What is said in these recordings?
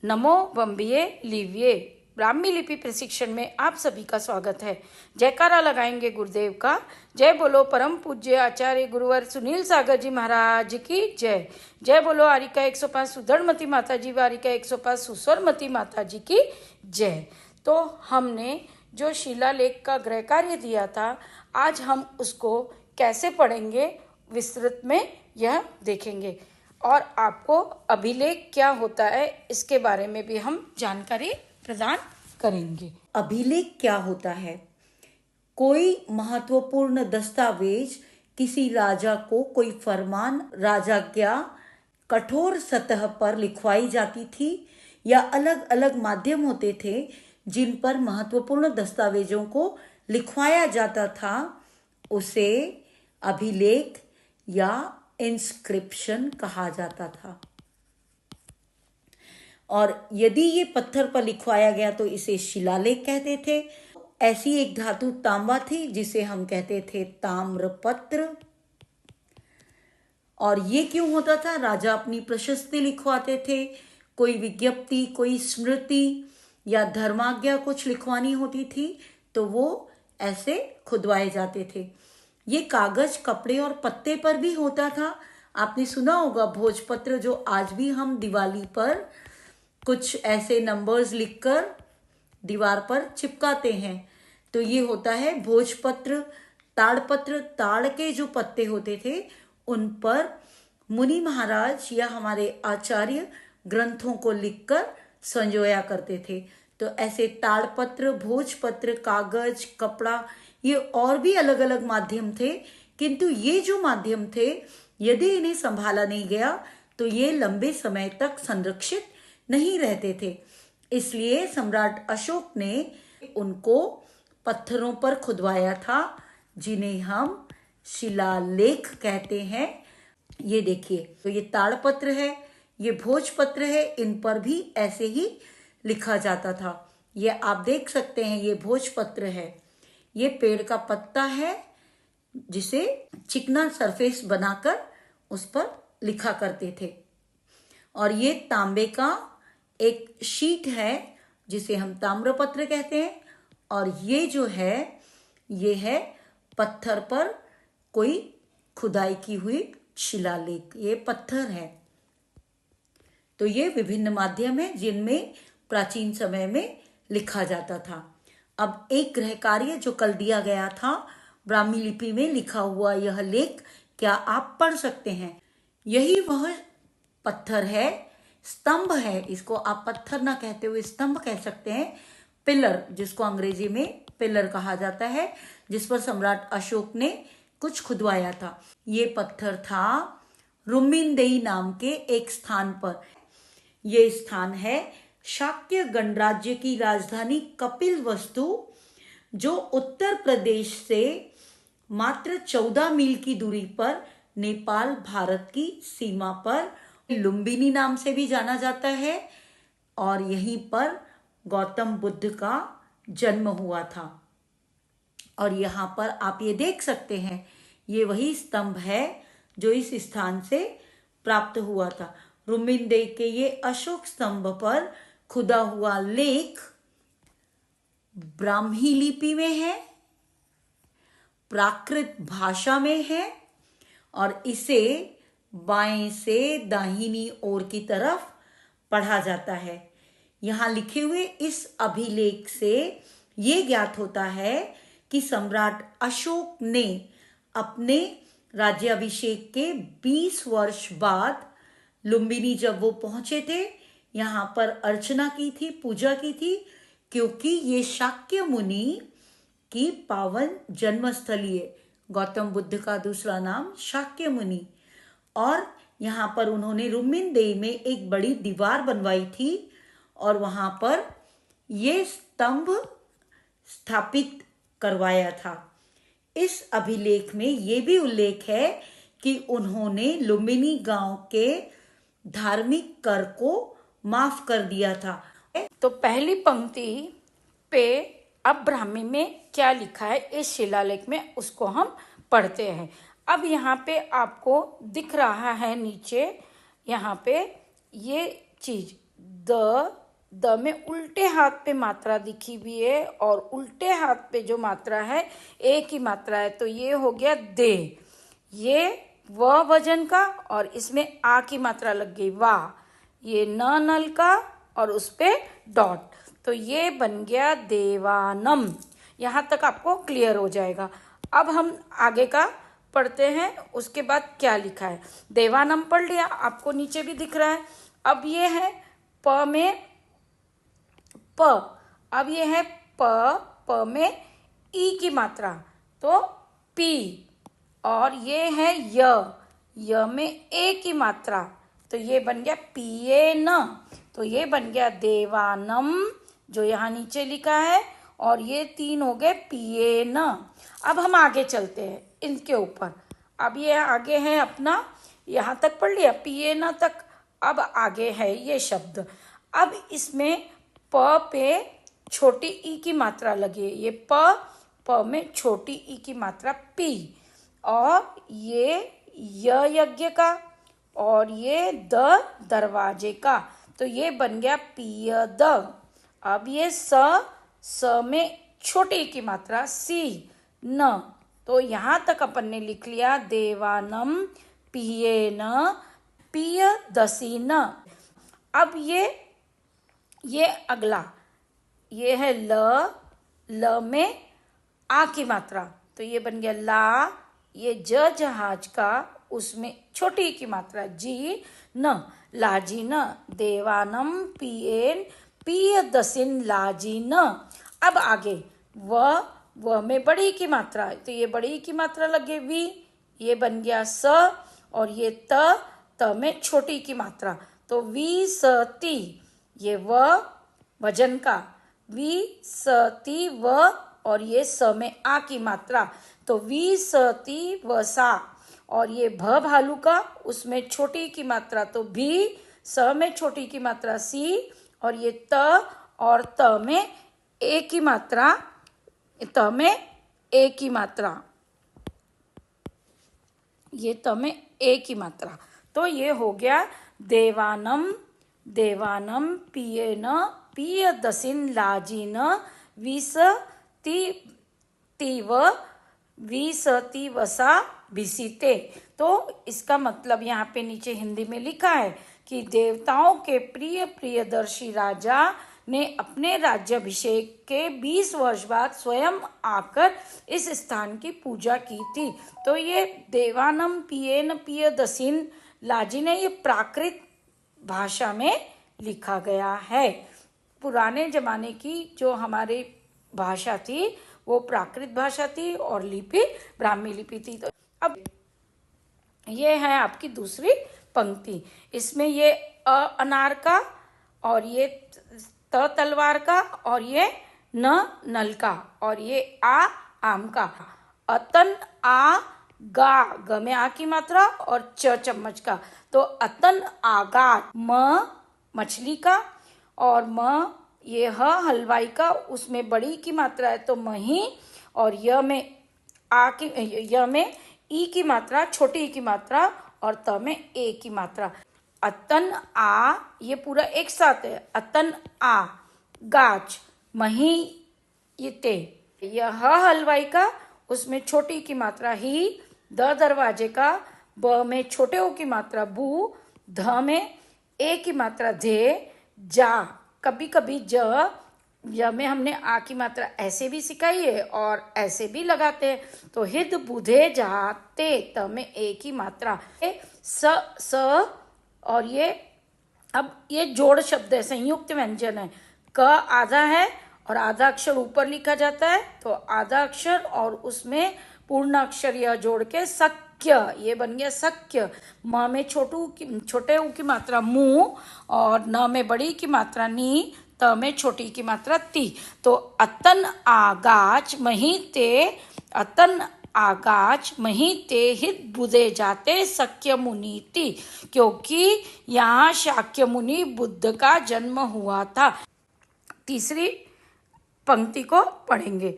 नमो वंबिये लिव्ये ब्राह्मी लिपि प्रशिक्षण में आप सभी का स्वागत है। जयकारा लगाएंगे गुरुदेव का। जय बोलो परम पूज्य आचार्य गुरुवर सुनील सागर जी महाराज की जय। जय बोलो आरिका 105 सुधरमती माता जी व आरिका 105 सुस्वरमती माता जी की जय। तो हमने जो शिलालेख का गृह कार्य दिया था, आज हम उसको कैसे पढ़ेंगे विस्तृत में यह देखेंगे और आपको अभिलेख क्या होता है इसके बारे में भी हम जानकारी प्रदान करेंगे। अभिलेख क्या होता है? कोई महत्वपूर्ण दस्तावेज किसी राजा को कोई फरमान, राजाज्ञा कठोर सतह पर लिखवाई जाती थी या अलग अलग माध्यम होते थे जिन पर महत्वपूर्ण दस्तावेजों को लिखवाया जाता था, उसे अभिलेख या इंस्क्रिप्शन कहा जाता था। और यदि ये पत्थर पर लिखवाया गया तो इसे शिलालेख कहते थे। ऐसी एक धातु तांबा थी जिसे हम कहते थे ताम्रपत्र। और ये क्यों होता था? राजा अपनी प्रशस्ति लिखवाते थे, कोई विज्ञप्ति, कोई स्मृति या धर्माज्ञा कुछ लिखवानी होती थी तो वो ऐसे खुदवाए जाते थे। ये कागज, कपड़े और पत्ते पर भी होता था। आपने सुना होगा भोजपत्र, जो आज भी हम दिवाली पर कुछ ऐसे नंबर्स लिखकर दीवार पर चिपकाते हैं, तो ये होता है भोजपत्र। ताड़पत्र, ताड़ के जो पत्ते होते थे उन पर मुनि महाराज या हमारे आचार्य ग्रंथों को लिखकर संजोया करते थे। तो ऐसे ताड़पत्र, भोजपत्र, कागज, कपड़ा, ये और भी अलग अलग माध्यम थे, किंतु ये जो माध्यम थे यदि इन्हें संभाला नहीं गया तो ये लंबे समय तक संरक्षित नहीं रहते थे। इसलिए सम्राट अशोक ने उनको पत्थरों पर खुदवाया था, जिन्हें हम शिलालेख कहते हैं। ये देखिए, तो ये ताड़पत्र है, ये भोजपत्र है, इन पर भी ऐसे ही लिखा जाता था। ये आप देख सकते हैं, ये भोजपत्र है, ये पेड़ का पत्ता है जिसे चिकना सरफेस बनाकर उस पर लिखा करते थे। और ये तांबे का एक शीट है जिसे हम ताम्रपत्र कहते हैं। और ये जो है, ये है पत्थर पर कोई खुदाई की हुई शिलालेख, ये पत्थर है। तो ये विभिन्न माध्यम है जिनमें प्राचीन समय में लिखा जाता था। अब एक गृह कार्य जो कल दिया गया था, ब्राह्मी लिपि में लिखा हुआ यह लेख क्या आप पढ़ सकते हैं? यही वह पत्थर है, स्तंभ है। इसको आप पत्थर ना कहते हुए स्तंभ कह सकते हैं। पिलर, जिसको अंग्रेजी में पिलर कहा जाता है, जिस पर सम्राट अशोक ने कुछ खुदवाया था। ये पत्थर था रुम्मिनदेई नाम के एक स्थान पर। ये स्थान है शाक्य गणराज्य की राजधानी कपिलवस्तु, जो उत्तर प्रदेश से मात्र 14 मील की दूरी पर नेपाल भारत की सीमा पर लुम्बिनी नाम से भी जाना जाता है। और यहीं पर गौतम बुद्ध का जन्म हुआ था। और यहाँ पर आप ये देख सकते हैं, ये वही स्तंभ है जो इस स्थान से प्राप्त हुआ था। रुम्मिनदेई के ये अशोक स्तंभ पर खुदा हुआ लेख ब्राह्मी लिपि में है, प्राकृत भाषा में है, और इसे बाएं से दाहिनी ओर की तरफ पढ़ा जाता है। यहां लिखे हुए इस अभिलेख से ये ज्ञात होता है कि सम्राट अशोक ने अपने राज्याभिषेक के 20 वर्ष बाद लुम्बिनी जब वो पहुंचे थे, यहाँ पर अर्चना की थी, पूजा की थी, क्योंकि ये शाक्य मुनि की पावन जन्मस्थली है। गौतम बुद्ध का दूसरा नाम शाक्य मुनि। और यहाँ पर उन्होंने रुम्मिनदेई में एक बड़ी दीवार बनवाई थी और वहां पर ये स्तंभ स्थापित करवाया था। इस अभिलेख में ये भी उल्लेख है कि उन्होंने लुम्बिनी गांव के धार्मिक कर को माफ कर दिया था। तो पहली पंक्ति पे अब ब्राह्मी में क्या लिखा है इस शिलालेख में, उसको हम पढ़ते हैं। अब यहाँ पे आपको दिख रहा है नीचे, यहाँ पे ये चीज द में उल्टे हाथ पे मात्रा दिखी हुई है और उल्टे हाथ पे जो मात्रा है ए की मात्रा है, तो ये हो गया दे। ये व वजन का और इसमें आ की मात्रा लग गई वाह। ये न नल का और उस पे डॉट, तो ये बन गया देवानम। यहाँ तक आपको क्लियर हो जाएगा। अब हम आगे का पढ़ते हैं, उसके बाद क्या लिखा है। देवानम पढ़ लिया, आपको नीचे भी दिख रहा है। अब ये है प में प, अब ये है प में ई की मात्रा, तो पी। और ये है य में ए की मात्रा, तो ये बन गया पिए न। तो ये बन गया देवानम, जो यहाँ नीचे लिखा है, और ये 3 हो गए पिए न। अब हम आगे चलते हैं इनके ऊपर। अब ये आगे है अपना, यहाँ तक पढ़ लिया पिए न तक। अब आगे है ये शब्द। अब इसमें प पे छोटी ई की मात्रा लगी है, ये प में छोटी ई की मात्रा पी। और ये यज्ञ का और ये दरवाजे का, तो ये बन गया पिय द। अब ये स में छोटी ई की मात्रा सी न, तो यहाँ तक अपन ने लिख लिया देवानम पिए न पिय दसी न। अब ये अगला, ये है ल में आ की मात्रा, तो ये बन गया ला। ये जहाज का, उसमें छोटी की मात्रा जी न, लाजी न। देवानम पिएन पिय दसिन लाजी न। अब आगे व में बड़ी की मात्रा, तो ये बड़ी की मात्रा लगे वी, ये बन गया स। और ये त में छोटी की मात्रा, तो वी स ती। ये वजन का, वी स ती व, और ये स में आ की मात्रा, तो वी स ती व सा। और ये भ भालू का, उसमें छोटी की मात्रा, तो भी स में छोटी की मात्रा सी। और ये और त में ए की मात्रा, त में ए की मात्रा, ये त में ए की मात्रा। तो ये हो गया देवानम पिए न पिय दसिन लाजी न विस ती वसा भिसीते। तो इसका मतलब यहाँ पे नीचे हिंदी में लिखा है कि देवताओं के प्रिय प्रियदर्शी राजा ने अपने राज्याभिषेक के 20 वर्ष बाद स्वयं आकर इस स्थान की पूजा की थी। तो ये देवानम पियेन पिय दसिन लाजी ने ये प्राकृत भाषा में लिखा गया है। पुराने जमाने की जो हमारी भाषा थी वो प्राकृत भाषा थी और लिपि ब्राह्मी लिपि थी। तो अब ये है आपकी दूसरी पंक्ति। इसमें ये अनार का और ये तलवार का और ये नल का और ये आम का। अतन ग में आ की मात्रा और चम्मच का, तो अतन आगात। मछली का और ये हलवाई का, उसमें बड़ी की मात्रा है तो मही। और य में ई की मात्रा, छोटी ई की मात्रा, और त में ए की मात्रा। अतन ये पूरा एक साथ है। अतन गाछ मही ये ते। यह हलवाई का, उसमें छोटी की मात्रा ही। दरवाजे का, ब में छोटे ओ की मात्रा बू। ध में ए की मात्रा धे। जा, कभी कभी ज में हमने आ की मात्रा ऐसे भी सिखाई है और ऐसे भी लगाते हैं। तो हिद बुधे जाते, त में ए की मात्रा। स और ये अब ये जोड़ शब्द है, संयुक्त व्यंजन है। क आधा है और आधा अक्षर ऊपर लिखा जाता है, तो आधा अक्षर और उसमें पूर्ण अक्षर यह जोड़ के सक्य, ये बन गया सक्य। म में छोटे ऊ की मात्रा मुंह और न में बड़ी की मात्रा नी, त में छोटी की मात्रा ती। तो अतन आगाच मही ते, अतन आगाच मही ते हित बुधे जाते सक्य मुनीति, क्योंकि यहाँ शाक्य मुनि बुद्ध का जन्म हुआ था। तीसरी पंक्ति को पढ़ेंगे।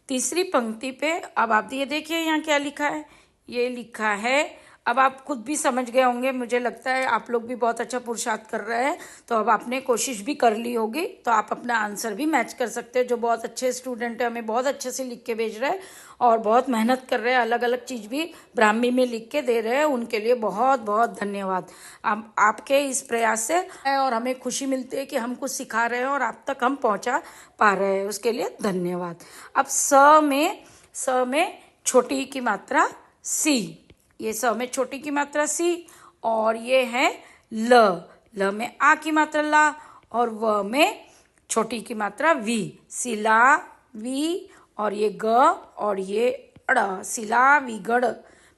तीसरी पंक्ति पे अब आप ये देखिए यहाँ क्या लिखा है। ये लिखा है अब आप खुद भी समझ गए होंगे, मुझे लगता है आप लोग भी बहुत अच्छा पुरुषार्थ कर रहे हैं। तो अब आपने कोशिश भी कर ली होगी, तो आप अपना आंसर भी मैच कर सकते हैं। जो बहुत अच्छे स्टूडेंट हैं, हमें बहुत अच्छे से लिख के भेज रहे हैं और बहुत मेहनत कर रहे हैं, अलग अलग चीज़ भी ब्राह्मी में लिख के दे रहे हैं, उनके लिए बहुत बहुत धन्यवाद। आपके इस प्रयास से और हमें खुशी मिलती है कि हम कुछ सिखा रहे हैं और आप तक हम पहुंचा पा रहे हैं, उसके लिए धन्यवाद। अब स में छोटी की मात्रा सी, ये स में छोटी की मात्रा सी, और ये है ल में आ की मात्रा ला, और व में छोटी की मात्रा वी, सिला वी, और ये ग और ये अड़, सिला विगड़।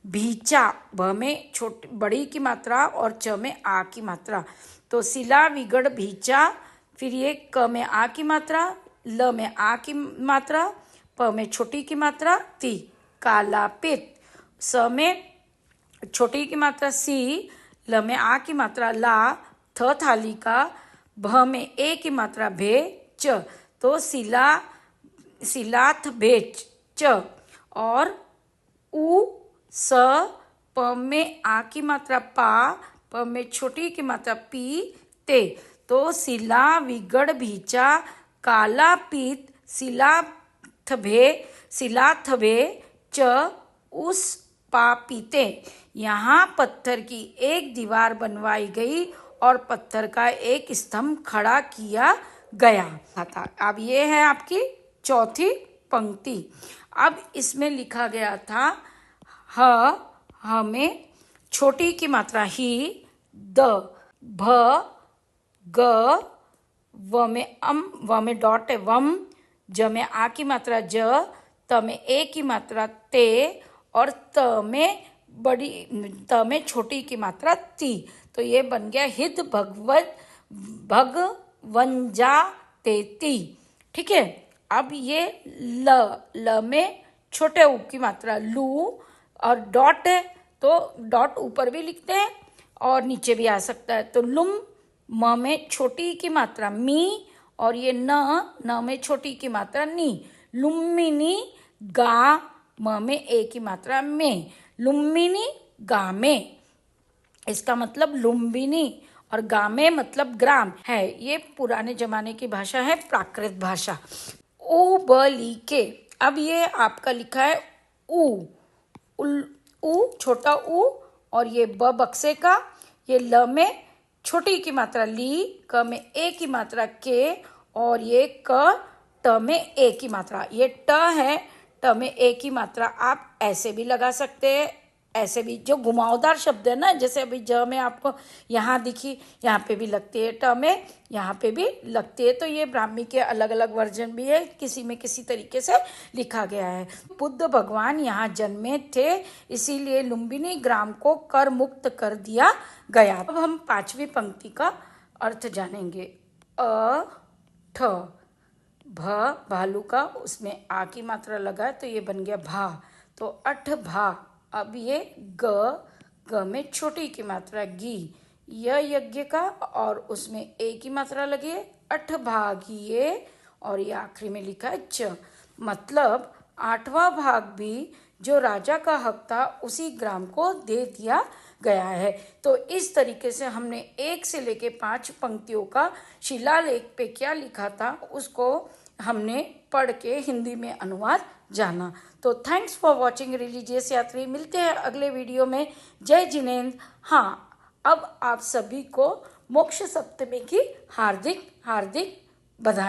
भीचा, भ में छोटी बड़ी की मात्रा और च में आ की मात्रा, तो सिला विगड़ भीचा। फिर ये क में आ की मात्रा, ल में आ की मात्रा, प में छोटी की मात्रा ती, काला पित। स में छोटी की मात्रा सी, ल में आ की मात्रा ला, थ थाली का, भ में ए की मात्रा भे, च, तो सिलाथ भेच च। और उ स, प में आ की मात्रा पा, प में छोटी की मात्रा पी, ते, तो सिला विगड़ भीचा, काला पीत, सिलाथ भे च, उस पा पीते। यहाँ पत्थर की एक दीवार बनवाई गई और पत्थर का एक स्तंभ खड़ा किया गया था। अब ये है आपकी चौथी पंक्ति। अब इसमें लिखा गया था ह में छोटी की मात्रा ही, द, भ, ग, व में डॉट है वम, ज में आ की मात्रा ज, त में ए की मात्रा ते, और त में छोटी की मात्रा ती। तो ये बन गया हित भगवंजा तेती। ठीक है। अब ये ल में छोटे ऊ की मात्रा लू, और डॉट है तो डॉट ऊपर भी लिखते हैं और नीचे भी आ सकता है। तो लुम, म में छोटी की मात्रा मी, और ये न में छोटी की मात्रा नी, लुम्मिनी गा, म में ए की मात्रा में, लुम्मिनी गामे। इसका मतलब लुम्बिनी और गामे मतलब ग्राम है। ये पुराने जमाने की भाषा है, प्राकृत भाषा। उ ब ली के, अब ये आपका लिखा है उ छोटा उ, और ये ब बक्से का, ये ल में छोटी की मात्रा ली, क में ए की मात्रा के, और ये क ट में ए की मात्रा, ये ट है, ट में ए की मात्रा आप ऐसे भी लगा सकते हैं, ऐसे भी। जो घुमावदार शब्द है ना, जैसे अभी ज में आपको यहाँ दिखी, यहाँ पे भी लगती है, ट में यहाँ पे भी लगती है। तो ये ब्राह्मी के अलग अलग वर्जन भी है, किसी में किसी तरीके से लिखा गया है। बुद्ध भगवान यहाँ जन्मे थे, इसीलिए लुम्बिनी ग्राम को कर मुक्त कर दिया गया। अब हम पांचवी पंक्ति का अर्थ जानेंगे। अ ठ, भ भालू का, उसमें आ की मात्रा लगा तो ये बन गया भा, तो अठ भा। अब ये ग में छोटी की मात्रा गी, यज्ञ का, और उसमें ए की मात्रा लगी है, अठ भागिये, और ये आखिरी में लिखा है च, मतलब 8वां भाग भी जो राजा का हक था उसी ग्राम को दे दिया गया है। तो इस तरीके से हमने 1 से लेके 5 पंक्तियों का शिलालेख पे क्या लिखा था उसको हमने पढ़ के हिंदी में अनुवाद जाना। तो थैंक्स फॉर वॉचिंग रिलीजियस यात्री। मिलते हैं अगले वीडियो में। जय जिनेंद्र। हाँ, अब आप सभी को मोक्ष सप्तमी की हार्दिक हार्दिक बधाई।